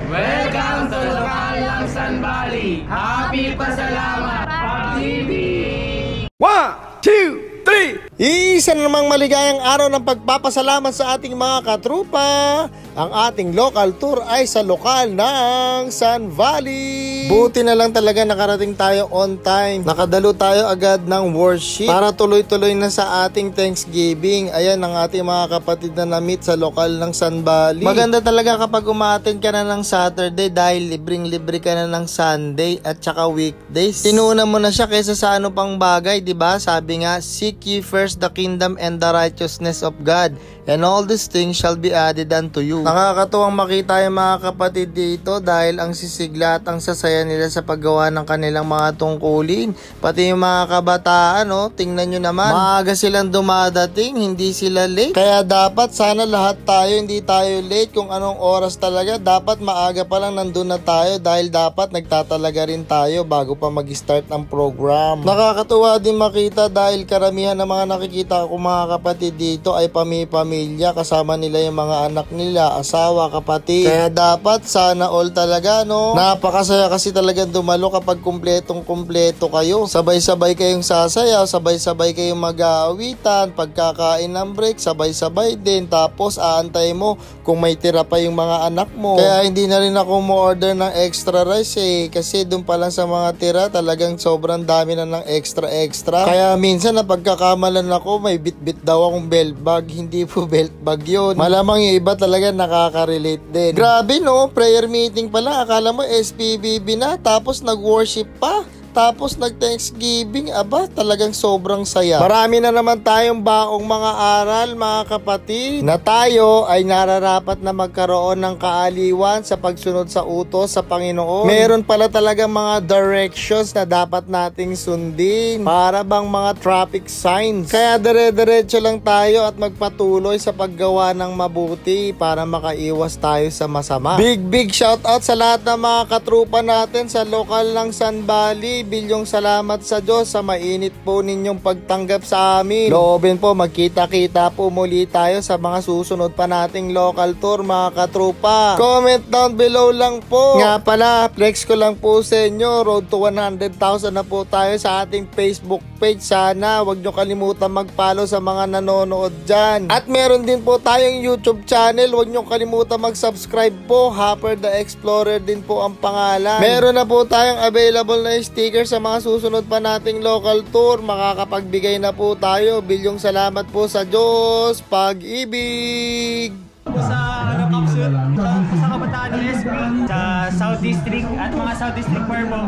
Welcome to Lokal ng Sun Valley. Happy pasalamat, pag-ibig! 1, 2, 3. Isa na namang maligayang araw ng pagpapasalamat sa ating mga katrupa. Ang ating local tour ay sa lokal ng Sun Valley. Buti na lang talaga nakarating tayo on time. Nakadalo tayo agad ng worship para tuloy-tuloy na sa ating Thanksgiving. Ayan ang ating mga kapatid na na-meet sa lokal ng Sun Valley. Maganda talaga kapag umattend ka na ng Saturday dahil libreng-libre ka na ng Sunday at saka weekdays. Tinuna mo na siya kaysa sa ano pang bagay, diba? Sabi nga, seek ye first the kingdom and the righteousness of God, and all these things shall be added unto you. Nakakatuwang makita yung mga kapatid dito dahil ang sisigla at ang sasaya nila sa paggawa ng kanilang mga tungkulin. Pati yung mga kabataan, tingnan nyo naman, maaga silang dumadating, hindi sila late. Kaya dapat sana lahat tayo hindi tayo late. Kung anong oras talaga, dapat maaga pa lang nandun na tayo dahil dapat nagtatalaga rin tayo bago pa mag-start ang program. Nakakatuwa din makita dahil karamihan ng mga nakikita ko mga kapatid dito ay pamilya, kasama nila yung mga anak nila, asawa, kapatid. Kaya dapat sana all talaga, napakasaya kasi talagang dumalo kapag kumpletong-kumpleto kayo. Sabay-sabay kayong sasayaw, sabay-sabay kayong mag-aawitan, pagkakain ng break, sabay-sabay din. Tapos aantay mo kung may tira pa yung mga anak mo. Kaya hindi na rin ako mo-order ng extra rice kasi doon pa lang sa mga tira talagang sobrang dami na ng extra. Kaya minsan na pagkakamalan ako, may bit-bit daw akong belt bag. Hindi po belt bag yun. Malamang yung iba talaga nakaka-relate din. Grabe prayer meeting pala. Akala mo SPBB na, tapos nag-worship pa. Tapos nag-Thanksgiving, talagang sobrang saya. Marami na naman tayong baong mga aral, mga kapatid, na tayo ay nararapat na magkaroon ng kaaliwan sa pagsunod sa utos sa Panginoon. Meron pala talaga mga directions na dapat nating sundin, para bang mga traffic signs. Kaya dire-diretso lang tayo at magpatuloy sa paggawa ng mabuti para makaiwas tayo sa masama. Big shout out sa lahat ng mga katrupa natin sa lokal ng Sun Valley. Bilyong salamat sa Diyos sa mainit po ninyong pagtanggap sa amin. Loobin po, magkita-kita po muli tayo sa mga susunod pa nating local tour, mga katrupa. Comment down below lang po. Nga pala, flex ko lang po sa inyo, road to 100,000 na po tayo sa ating Facebook page. Sana wag nyo kalimutan mag-follow sa mga nanonood dyan. At meron din po tayong YouTube channel, wag nyo kalimutan mag-subscribe po. Hopper the Explorer din po ang pangalan. Meron na po tayong available na sticker sa mga susunod pa nating local tour. Makakapagbigay na po tayo. Bilyong salamat po sa Diyos. Pag-ibig! Sa capsule, sa Kabataan SB, sa South District at mga South District Choir po.